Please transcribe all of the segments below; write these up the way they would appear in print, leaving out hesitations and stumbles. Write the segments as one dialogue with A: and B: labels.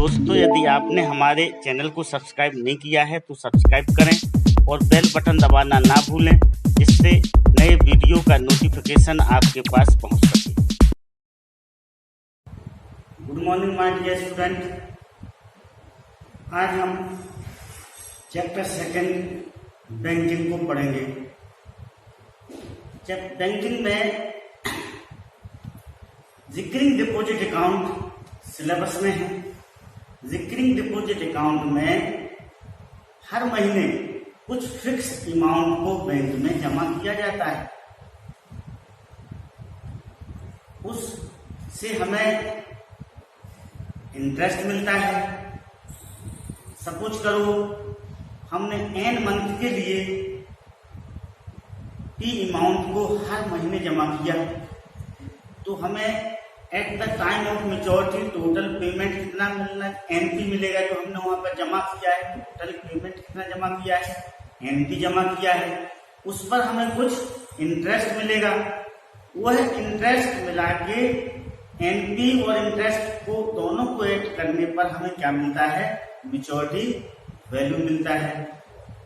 A: दोस्तों, यदि आपने हमारे चैनल को सब्सक्राइब नहीं किया है तो सब्सक्राइब करें और बेल बटन दबाना ना भूलें, जिससे नए वीडियो का नोटिफिकेशन आपके पास पहुंच सके। Good morning my dear student. आज हम चैप्टर सेकंड बैंकिंग को पढ़ेंगे। जब बैंकिंग में रिकरिंग डिपॉजिट अकाउंट सिलेबस में है। रिकरिंग डिपॉजिट अकाउंट में हर महीने कुछ फिक्स अमाउंट को बैंक में जमा किया जाता है। उससे हमें इंटरेस्ट मिलता है। सपोज करो हमने n मंथ के लिए T अमाउंट को हर महीने जमा किया, तो हमें at the time of maturity total payment कितना मिलना, NP मिलेगा। जो हमने वहां पर जमा किया है, टोटल पेमेंट कितना जमा किया है, NP जमा किया है, उस पर हमें कुछ इंटरेस्ट मिलेगा। वह इंटरेस्ट मिला के NP और इंटरेस्ट को दोनों को ऐड करने पर हमें क्या मिलता है, मेच्योरिटी वैल्यू मिलता है।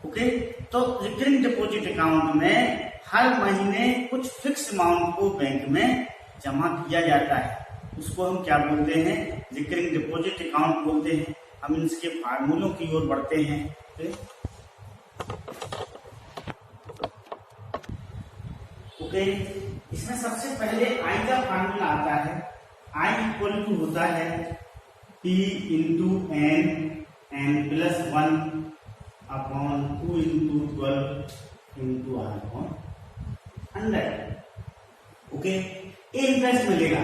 A: ओके, तो रिकरिंग डिपॉजिट अकाउंट में हर महीने कुछ फिक्स अमाउंट को बैंक में जमा किया जाता है। उसको हम क्या बोलते हैं, रिकरिंग डिपॉजिट अकाउंट बोलते हैं। हम इसके फार्मूलों की ओर बढ़ते हैं। ओके, इसमें सबसे पहले आई का फार्मूला आता है। आई इक्वल टू होता है P into n plus 1 upon 2 into 12 into r upon 100। Okay, ये इंटरेस्ट मिलेगा।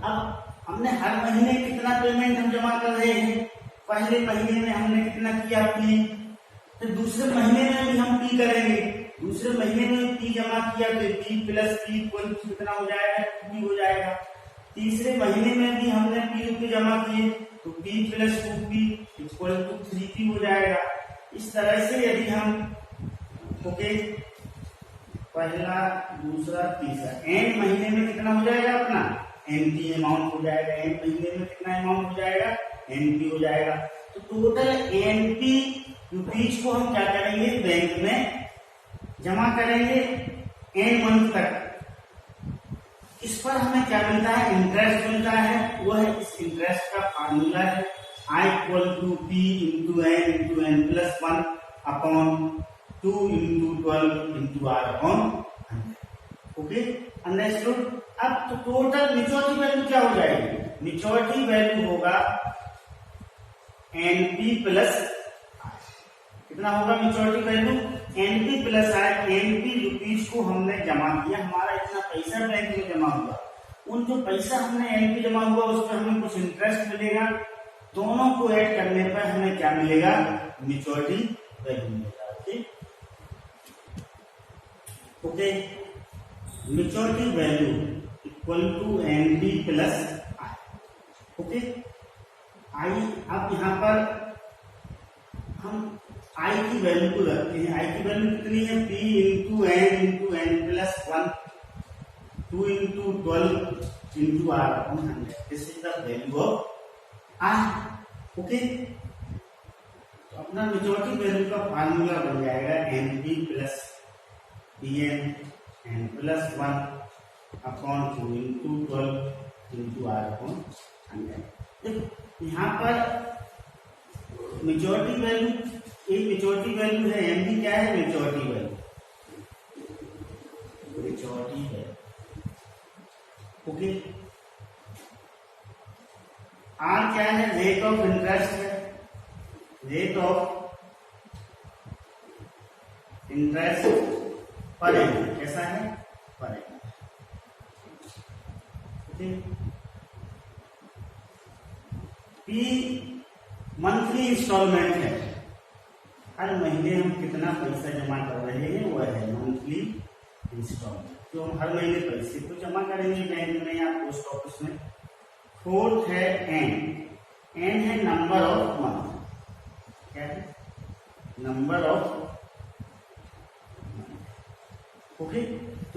A: अब हमने हर महीने कितना पेमेंट हम जमा कर रहे हैं। पहले महीने में हमने कितना किया P, तो दूसरे महीने में भी हम P करेंगे। दूसरे महीने में P जमा किया तो P प्लस P इक्वल कितना हो जाएगा, 2P हो जाएगा। तीसरे महीने में भी हमने P जमा किए तो P plus 2P equal to 3P हो जाएगा। इस तरह से यदि हम ओके पहला दूसरा तीसरा n महीने में कितना हो जाएगा, अपना NP अमाउंट हो जाएगा। n महीने में कितना अमाउंट हो जाएगा, NP हो जाएगा। तो टोटल NP रुपीज को हम क्या करेंगे, बैंक में जमा करेंगे n मंथ तक। इस पर हमें क्या मिलता है, इंटरेस्ट मिलता है। वह इस इंटरेस्ट का फार्मूला है I equal to P into n plus 1 upon 2 into 12 into r upon 100। Okay, understood. अब तो टोटल मेच्योरिटी वैल्यू क्या हो जाएगी, मेच्योरिटी वैल्यू होगा NP प्लस कितना होगा, maturity value NP plus NP rupees को हमने जमा किया। हमारा इतना पैसा बैंक में जमा हुआ, उन जो पैसा हमने NP जमा हुआ उस पर हमें कुछ इंटरेस्ट मिलेगा। दोनों को ऐड करने पर हमें क्या मिलेगा, मेच्योरिटी वैल्यू मिलेगा। Okay, maturity value equal to NP plus I। Okay, I अब यहाँ पर हम I की वैल्यू को रखते हैं। I की वैल्यू कितनी है, P into n plus 1 2 into 12 into r upon 100। This is the value of I। Okay, तो अपना मेच्योरिटी वैल्यू का फार्मूला बन जाएगा NP plus n plus 1 upon 2 into 12 into r upon 100। यहाँ पर मेच्योरिटी वैल्यू, ये मेच्योरिटी वैल्यू है, NP क्या है, maturity value, maturity value. Okay, R क्या है, रेट ऑफ इंटरेस्ट है, rate of interest per annum. कैसा है, per annum. P monthly instalment है। हर महीने हम कितना पैसा जमा कर रहे हैं, वह है मंथली इंस्टॉलमेंट। तो हम हर महीने पैसे को जमा करेंगे बैंक में या पोस्ट ऑफिस में। फोर्थ है n है नंबर ऑफ मंथ। क्या है, नंबर ऑफ। ओके,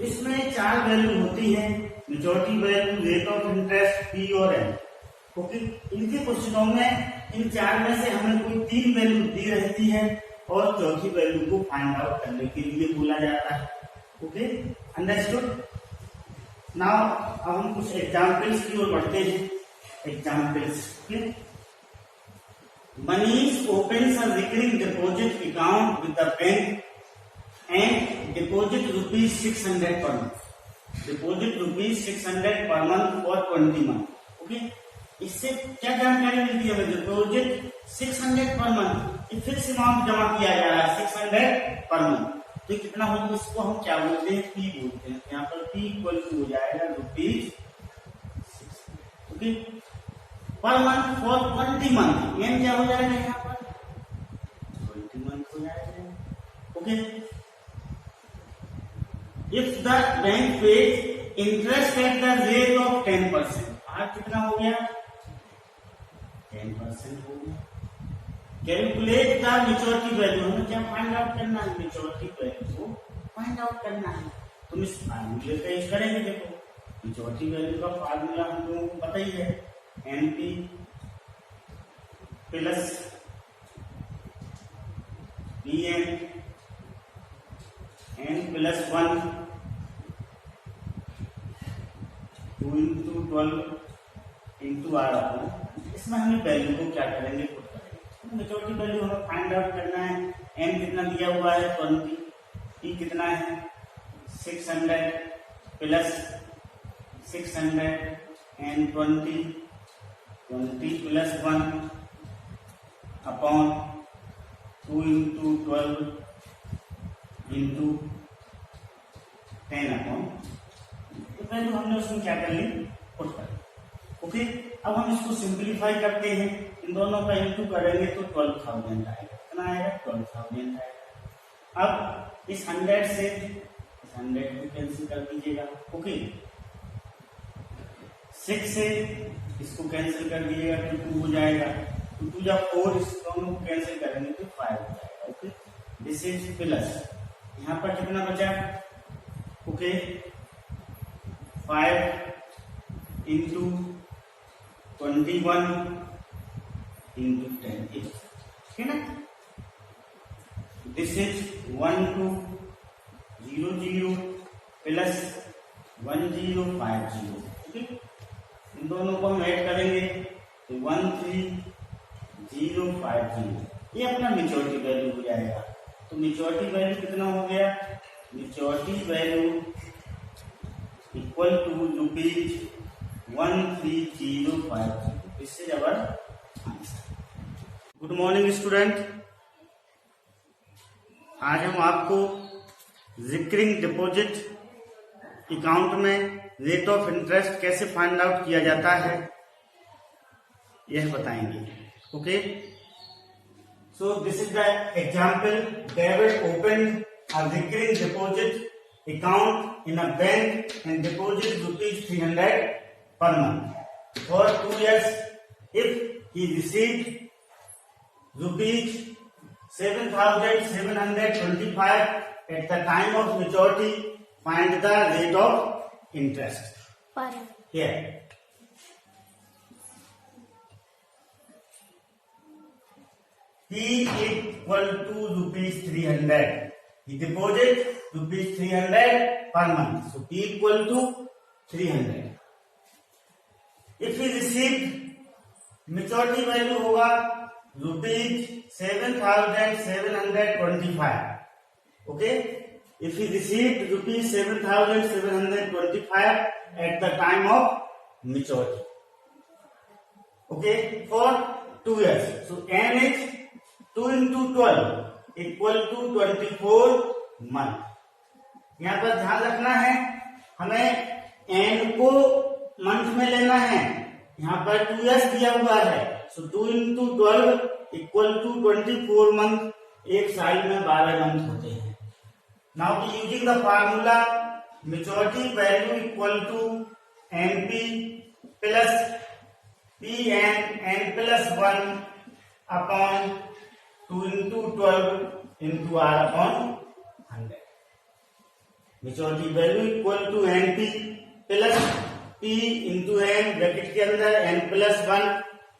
A: इसमें 4 वैल्यू होती है, maturity value, rate of interest, P और N। ओके, इनके क्वेश्चनों में इन चार में से हमें कोई तीन वैल्यू दी रहती है और चौथी वैल्यू को फाइंड आउट करने के लिए बोला जाता है। Okay, understood. नाउ अब हम कुछ एग्जाम्पल्स की ओर बढ़ते हैं। Examples, Manish opens a recurring deposit account with the bank and deposit ₹600 per month. Deposit ₹600 per month for 20 month. Okay, इससे क्या जानकारी मिलती है हमें? डिपॉजिट 600 पर मंथ, ये फिक्स अमाउंट जमा किया जा रहा है 600 पर मंथ, तो कितना होगा? इसको हम क्या बोलते हैं? पी बोलते हैं। यहाँ पर पी इक्वल टू हो जाएगा ₹600, okay, per month for 20 month. N क्या हो जाएगा यहाँ पर? 20 मंथ हो जाएगा। Okay, if the bank page interest at the rate of 10%, आज कितना हो गया? 10% हो गया। कैलकुलेट द मैच्योरिटी वैल्यू, हमें क्या फाइंड आउट करना है? मैच्योरिटी वैल्यू को फाइंड आउट करना है। तुम इस फार्मूले का यूज करेंगे। देखो, मैच्योरिटी वैल्यू का फार्मूला हम लोगों को पता ही है, NP plus PN n plus 1 2 into 12 into R। इसमें हमें वैल्यू को क्या करेंगे? पुट करेंगे। मैच्योरिटी वैल्यू हमें फाइंड आउट करना है। एन कितना दिया हुआ है? 20। पी कितना है? 600 plus 600 and 20 plus 1 upon 2 into 12 into 10 upon, तो वैल्यू हमने उसमें क्या कर ली? पुट कर ली। ओके, अब हम इसको सिंप्लीफाई करते हैं। इन दोनों का इंटू करेंगे तो 12,000 आएगा। कितना आएगा? 12,000 आएगा। अब इस 100 से इस 100 को कैंसिल कर दीजिएगा। ओके, 6 से इसको कैंसिल कर दीजिएगा तो 2 हो जाएगा। 2 या 4, इस दोनों को कैंसिल करेंगे तो 5 हो जाएगा। ओके, दिस इज प्लस, यहाँ पर कितना बचा? ओके, 5 into 21 into 10, ठीक है ना? This is 1200 plus 1050। ओके, इन दोनों को हम ऐड करेंगे तो 13050, ये अपना मैच्योरिटी वैल्यू हो जाएगा। तो मैच्योरिटी वैल्यू कितना हो गया? Maturity value equal to ₹13050। इससे जबरदस्त आंसर। गुड मॉर्निंग स्टूडेंट, आज हम आपको रिकरिंग डिपॉजिट अकाउंट में रेट ऑफ इंटरेस्ट कैसे फाइंड आउट किया जाता है यह बताएंगे। Okay, so this is the example. David opened a recurring deposit account in a bank and deposit ₹300 per month for 2 years. If he received ₹7,725 at the time of maturity, find the rate of interest. Here. P equal to ₹300. He deposit ₹300 per month. So P equal to 300. If he received, maturity value होगा ₹7,725. Okay? If he received ₹7,725 at the time of maturity. Okay? For 2 years. So N is 2 into 12. Equal to 24 month. यहाँ पर ध्यान रखना है, हमें N को month में लेना है। यहाँ पर 2 years दिया हुआ है, so 2 into 12 equal to 24 month. एक साल में 12 मंथ होते हैं। Now using the formula, maturity value equal to NP plus PN n plus 1 upon 2 into 12 into R upon 100. Maturity value equal to NP plus P into n bracket के अंदर n plus 1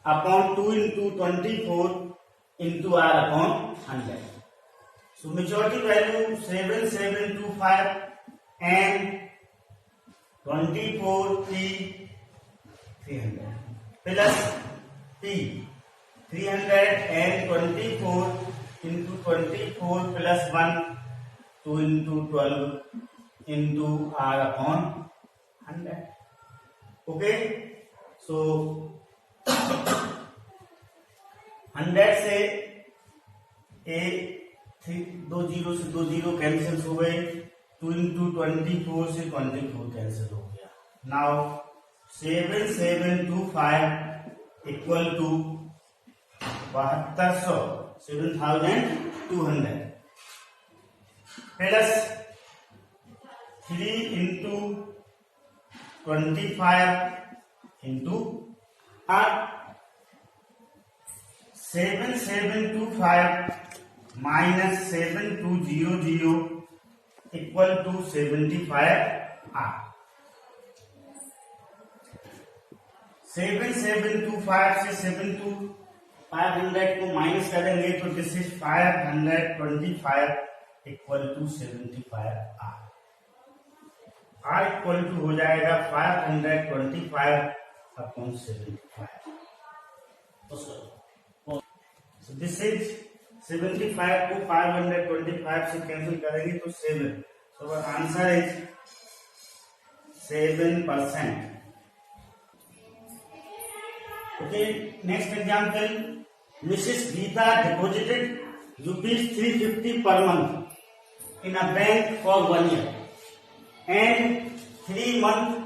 A: upon 2 into 24 into R upon 100. So maturity value 7725 and 24 P 300 plus P 324 into 24 plus 1 2 into 12 into R upon 100. Okay, so 100 से दो zero से दो zero cancel हो गए, 2 into 24 से 24 cancel हो गया. Now 7725 equal to 7200 7200 plus 3 into 25 into 7725 minus 7200 equal to 75 R. 7725 से 7500 को माइनस करेंगे तो this is 525 equal to 75 R. R equal to हो जाएगा 525 अपॉन 75. So this is 75 को 525 से कैंसिल करेंगे तो 7. So our answer is 7%. Okay, next example. Mrs. Geeta deposited rupees 350 per month in a bank for 1 year and 3 months,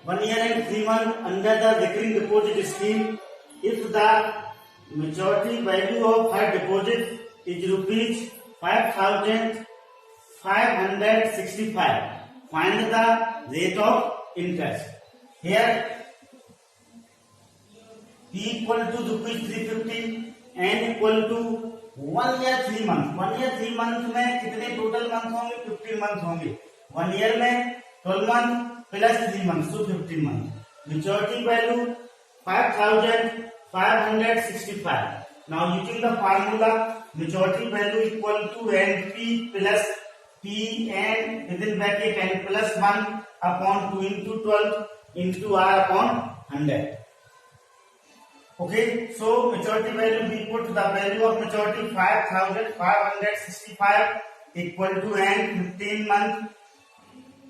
A: 1 year and 3 months under the recurring deposit scheme. If the maturity value of her deposit is rupees 5,565. Find the rate of interest. Here P equal to rupees 350 and equal to 1 year 3 month. 1 year 3 month में कितने total month होंगे? 15 month होंगे. 1 year में 12 month plus 3 months, so 15 month. Maturity value 5,565. Now using the formula, maturity value equal to NP plus P and within bracket and plus 1 upon 2 into 12 into R upon 100. Okay, so maturity value we put the value of maturity 5,565 equal to N 15 month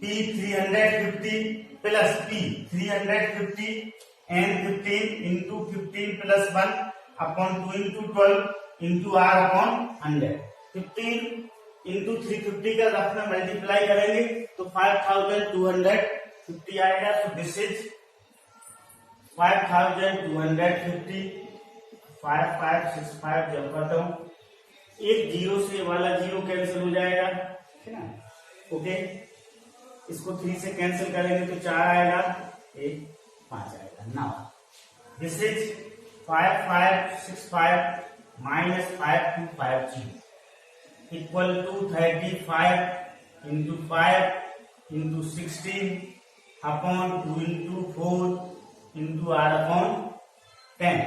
A: P 350 plus P 350 and 15 into 15 plus 1 upon 2 into 12 into R upon 100. 15 into 350 का rough में multiply करेंगे तो 5250 आएगा. तो this is 5250 5565 जब करता हूं एक जीरो से वाला जीरो कैंसिल हो जाएगा, है ना. ओके, इसको 3 से कैंसिल करेंगे तो 4 आएगा, 1 5 आएगा. Now this is 5565 minus 5250 equal to 35 into 5 into 16 upon 2 into 4 into R upon 10.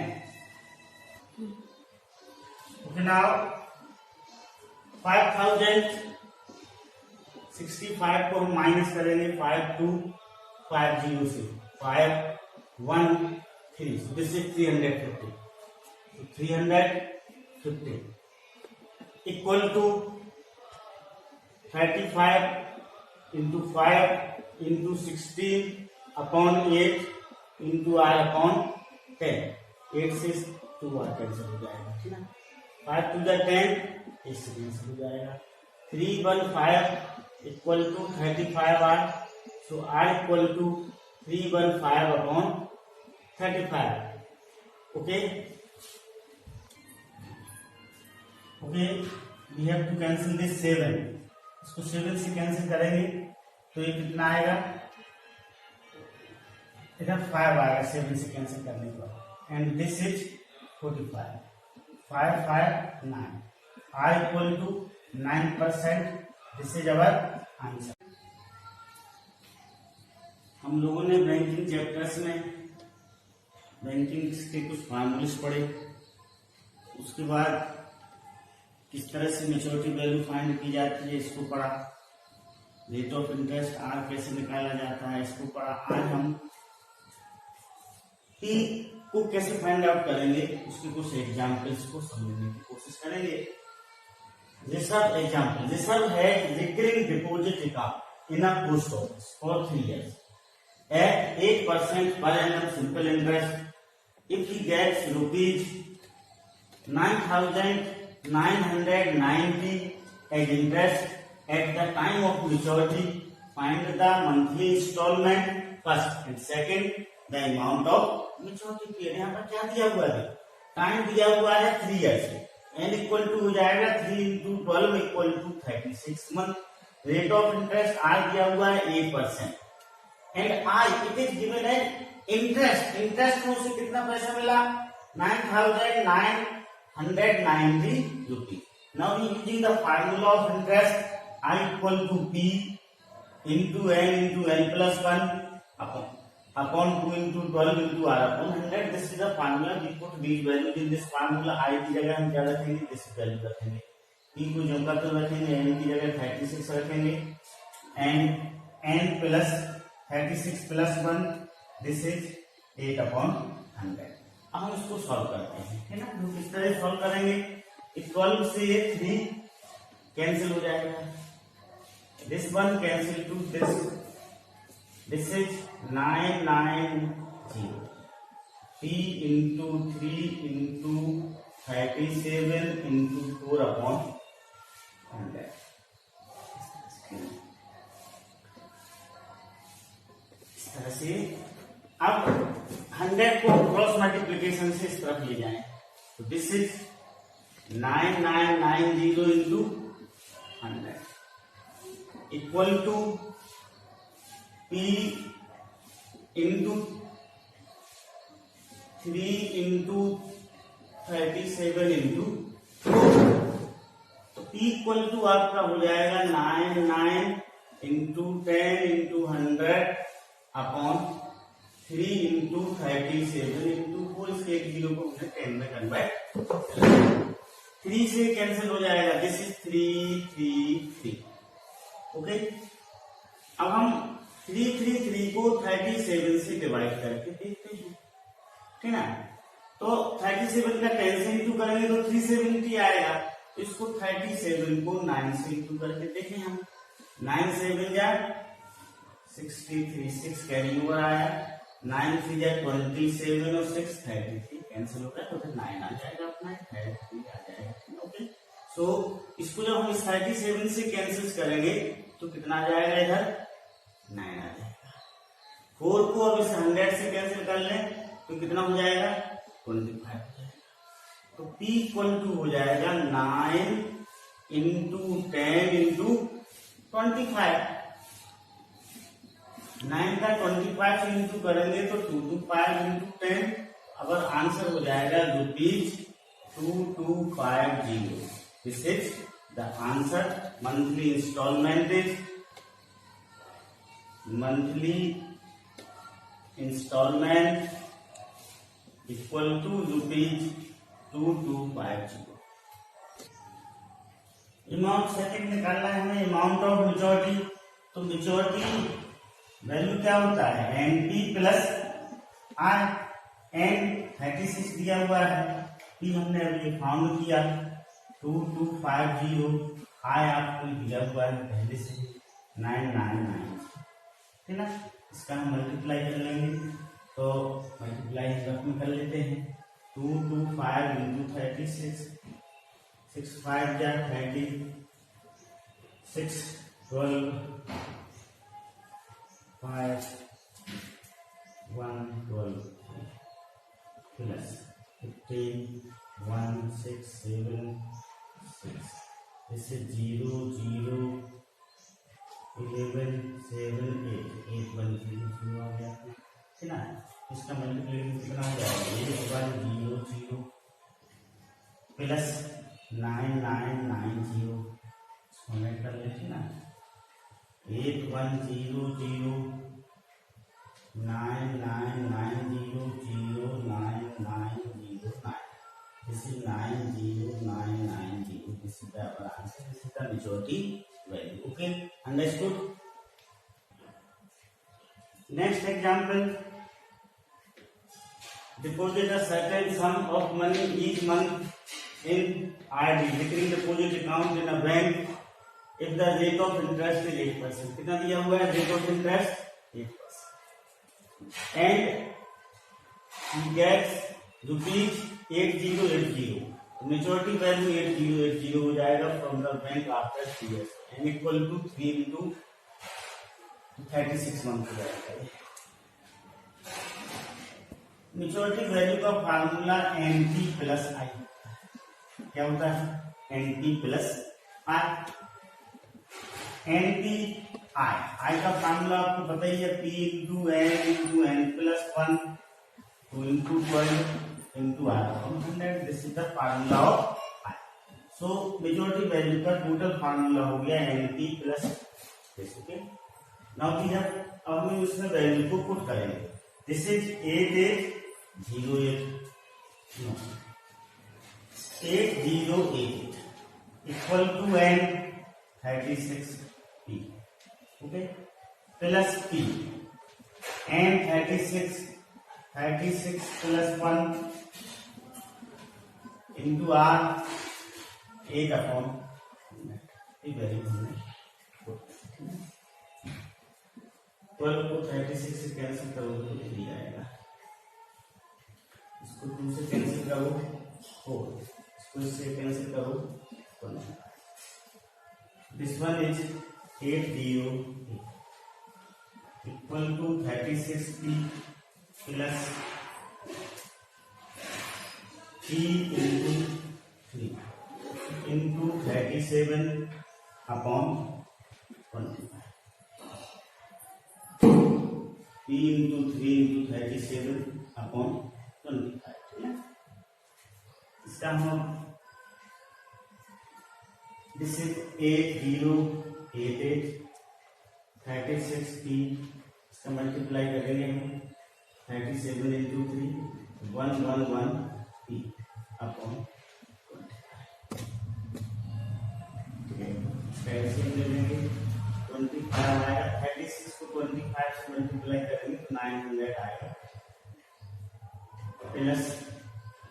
A: Okay, now 5065 को हम माइनस करेंगे 5250 से 513. So this is 350. So 350 equal to 35 into 5 into 16 upon 8 into R upon 10. 8 से 2 R कैंसिल हो जाएगा, ठीक है. 5 to the 10 इससे कैंसिल हो जाएगा. 315 equal to 35 R. So R equal to 315 upon 35. Okay. Okay, we have to cancel this 7. इसको 7 से कैंसिल करेंगे तो ये कितना आएगा? इधर 5 आएगा 7 से कैंसिल करने के बाद. And this is 45. 559. R equal to 9%. This is our answer. हम लोगों ने बैंकिंग चैप्टर्स में बैंकिंग के कुछ फॉर्मूलेस पढ़े, उसके बाद किस तरह से मैच्योरिटी वैल्यू फाइंड की जाती है इसको पढ़ा, रेट ऑफ इंटरेस्ट आर कैसे निकाला जाता है इसको पढ़ा। आज हम पी को कैसे फाइंड आउट करेंगे उसके कुछ एग्जाम्पल्स को समझने की कोशिश करेंगे। रिजर्व एग्जाम्पल, रिजर्व है recurring deposit account in a post office for 3 years at 8% per annum simple interest. If he gets rupees 9,990 as interest at the time of maturity, find the monthly installment first and second the amount of maturity period। यहाँ पर क्या दिया हुआ है, time दिया हुआ है 3 years, n equal to हो जाएगा 3 into 12 equal to 36 month. Rate of interest R दिया हुआ है 8% and I it is given as interest. Interest में उसे कितना पैसा मिला 9,990 रुपीज। Now using the formula of interest I equal to P into n plus 1 upon 2 into 12 into r upon 100। This is the formula. We put these values in this formula। I की जगह हम क्या रखेंगे, दिस वैल्यू रखेंगे। P को जगह तो रखेंगे, n की जगह 36 रखेंगे and n plus 36 plus 1 this is 8/100। अब हम इसको सॉल्व करते हैं, है ना। हम किस तरह सॉल्व करेंगे, 12 से 3 कैंसिल हो जाएगा, this one cancel two this is 990 p into 3 into 37 into 4/100। तरह से अब 100 को क्रॉस मल्टीप्लीकेशन से इस तरफ ले जाएं तो this is 9990 into 100 equal to P into 3 into 37 into 4। तो P इक्वल टू आपका हो जाएगा 99 into 10 into 100 upon 3 into 37 into 4। इसके एक जीरो को मुझे 10 में कन्वर्ट 3 से कैंसिल हो जाएगा, दिस इज 333। ओके, अब हम 333 को 37 से डिवाइड करके देखते हैं, ठीक ना। तो 37 का 10 से इंटू करेंगे तो 370 आएगा। तो इसको 37 को 9 से इंटू करके देखें हम, 9 7 या 63, 6 कैरी ओवर आया, 9 3 या 27 और 6 33 कैंसिल हो गया, तो फिर 9 आ जाएगा अपना, 33 आ जाएगा। ओके, सो इसको जब हम 37 से कैंसिल करेंगे तो कितना आ जाएगा, इधर 9 आ जाएगा। 4 को अब इस 100 से कैंसिल कर लें तो कितना हो जाएगा, 25 हो जाएगा। तो P इक्वल टू हो जाएगा 9 इंटू 10 इंटू 25। 9 का 25 से इंटू करेंगे तो 225 इंटू 10, अगर आंसर हो जाएगा ₹2250। This is the answer. Monthly instalment is equal to ₹2250। Amount second निकालना है हमें, अमाउंट ऑफ मेच्योरिटी। तो मेच्योरिटी वैल्यू क्या होता है, NP प्लस R। N 36 दिया हुआ है, P हमने अभी फाउंड किया 2250, I आपको दिया हुआ है पहले से 999, ठीक ना। इसका हम मल्टीप्लाई कर लेंगे, तो मल्टीप्लाई में कर लेते हैं। 225 इंटू 36, 6 5 या 36, 12 5 1 12 प्लस 15 1 6 7 6, इससे 0 0 11 7 8 1 0 आ गया, ठीक ना। इसका मल्टीप्लिकेशन कितना हो जाएगा, 0 0 प्लस 9990, कर लेते ना, 8100 999009909. This is 90990. This is the answer. This is the maturity value. Okay, understood? Next example. Deposit a certain sum of money each month in RD, recurring deposit account in a bank, if the rate of interest is 8%. कितना दिया हुआ है rate of interest? 8%. And he gets ₹8080. Maturity value 8080 हो जाएगा from the bank after 3 years and equal to 3 into 36 months हो जाएगा. Maturity value का formula NT plus I. क्या होता है? NT plus I. NT I का फार्मूला आपको पता ही है, P into N plus 1 2 into 12 into R 100. This is the formula of I. So maturity value का टोटल फार्मूला हो गया NT plus this. Okay, now we have, अब हम इसमें वैल्यू को पुट करेंगे. This is 8088 equal to N 36P. Okay, plus P N 36 plus 1 into R 8 upon 12 को 36 से कैंसिल करोगे तो 3 आएगा. इसको 2 से कैंसिल करो 4, इसको इससे कैंसिल करो 1. This one is 808 equal to 36P plus P into 3 into 37 upon 25. P into 3 into 37 upon 25. इसका हम दिस इज 8088 36P. इसका मल्टीप्लाई करेंगे हम 37 इंटू 3 111P अपॉन 25. ले लेंगे 25 आएगा. 36 को 25 से मल्टीप्लाई करेंगे तो 900 आएगा plus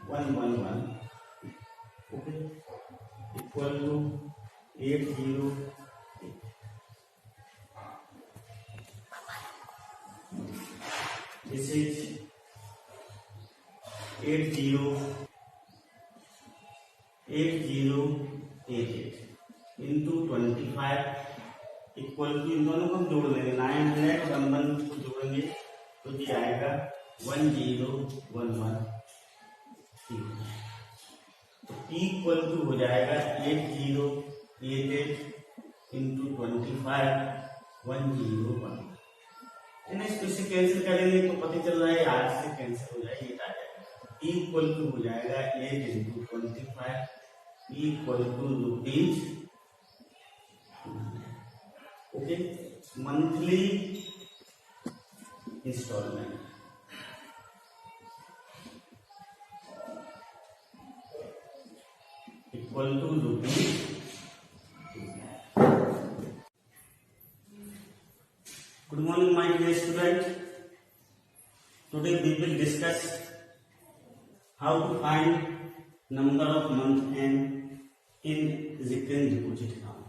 A: 111. Okay, equal to 808. This is 8088 into 25 equal to, इन दोनों को हम जोड़ लेंगे 900 और 11 को जोड़ेंगे तो ये आएगा 1011. इक्वल टू हो जाएगा 8088 इंटू 25 101. इसको इससे कैंसिल करेंगे तो पता चल रहा है 8 से कैंसिल हो जाएगा, 8 आ जाएगा. इक्वल टू हो जाएगा 8 into 25 equal to ₹. Okay, monthly instalment equal to ₹. Good morning, my dear student. Today we will discuss how to find number of month and in recurring deposit account.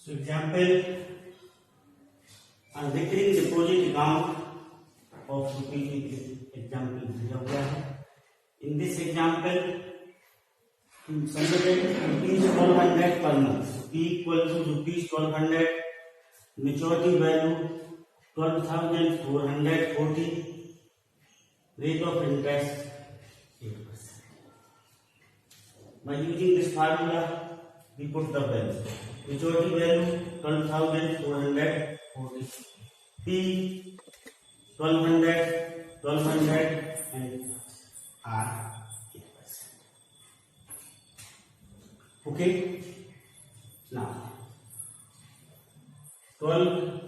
A: So example, a recurring deposit account of ₹. Example दिया हुआ है. In this example, consider ₹1200 per month. P equal to ₹1200. Maturity value 12,440. Rate of interest 8%. By using this formula, we put the values. Maturity value 12,440. P 1200 and R 8%. Okay. Now 12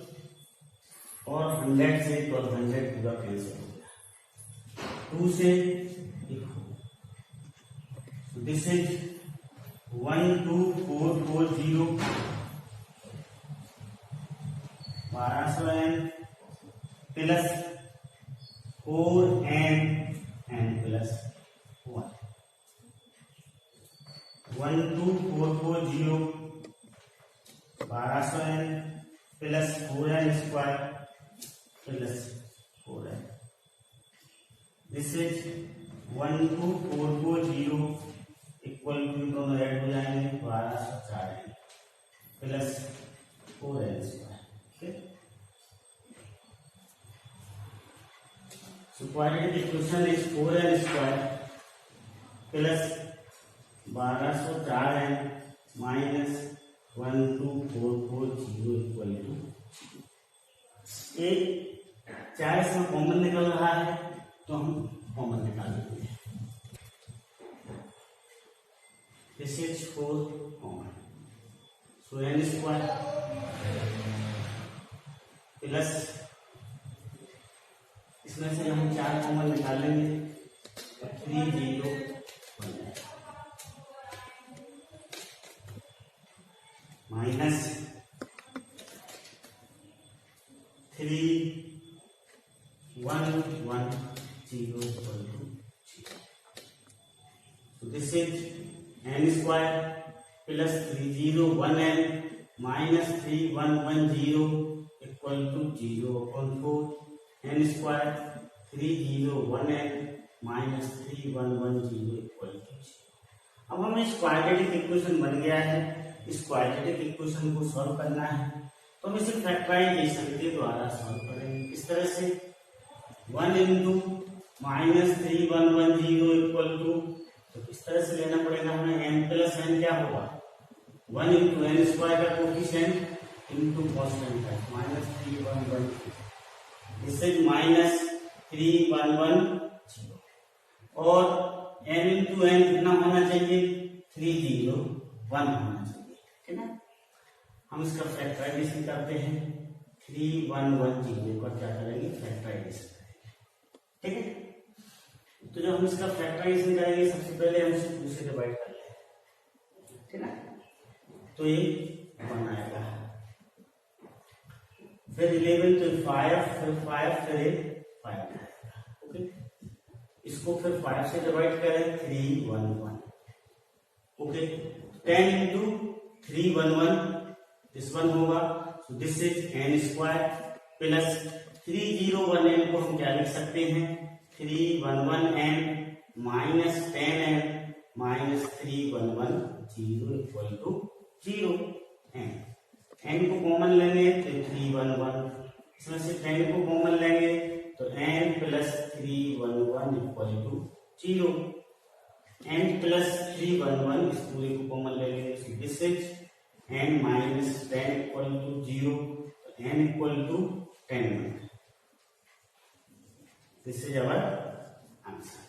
A: और 100 से 1200 पूरा cancel हो गया, 2 से this is 12440 1200n plus 4n plus 1 12440 1200n plus 4n square plus 4n, this is 12440 equal to, दोनों add हो जाएंगे 1204n plus 4n square. ठीक है, so quadratic equation is 4n square plus 1204n minus 12440 equal to, एक 4 इसमें common निकल रहा है तो हम कॉमन निकाल लेंगे, this is 4 common, so n square plus इसमें से हम 4 कॉमन निकालेंगे 30 minus 3110 equal to 0, so this is n square plus 301n minus 3110 equal to 0/4, n square 301n minus 3110 equal to 0। अब हमें इस क्वाड्रेटिक इक्वेशन बन गया है, इस क्वाड्रेटिक इक्वेशन को सॉल्व करना है तो हम इसे फैक्टराइजेशन के द्वारा सॉल्व करेंगे। किस तरह से, 1 इंटू माइनस 3110 इक्वल टू, तो इस तरह से लेना पड़ेगा हमें, n प्लस n क्या होगा, 1 इंटू n स्क्वायर का कोफिशिएंट इंटू कांस्टेंट है माइनस 3110, दिस इज माइनस 3110 और n इंटू n कितना होना चाहिए, 301 होना चाहिए। ठीक है ना, हम इसका फैक्टराइजेशन करते हैं, 3110 का क्या करेंगे, फैक्टराइजेशन करेंगे। ठीक है, तो जब हम इसका फैक्टराइजेशन करेंगे सबसे पहले हम इसे 2 से डिवाइड कर लेंगे। ठीक है, तो ये 1 आएगा, फिर 11 तो 5, फिर 5, फिर 5 आएगा। ओके, इसको फिर 5 से डिवाइड करें, 311। ओके, 10 इंटू 311 दिस वन होगा, so this is n square plus 301n को हम क्या लिख सकते हैं, 311n minus 10n minus 3110 equal to 0। n को कॉमन लेंगे तो 311, इसमें से 10 को कॉमन लेंगे तो n plus 311 equal to 0। n plus 311 इस पूरे को कॉमन ले लेंगे, this is n minus 10 equal to 0, n equal to 10। This is our answer.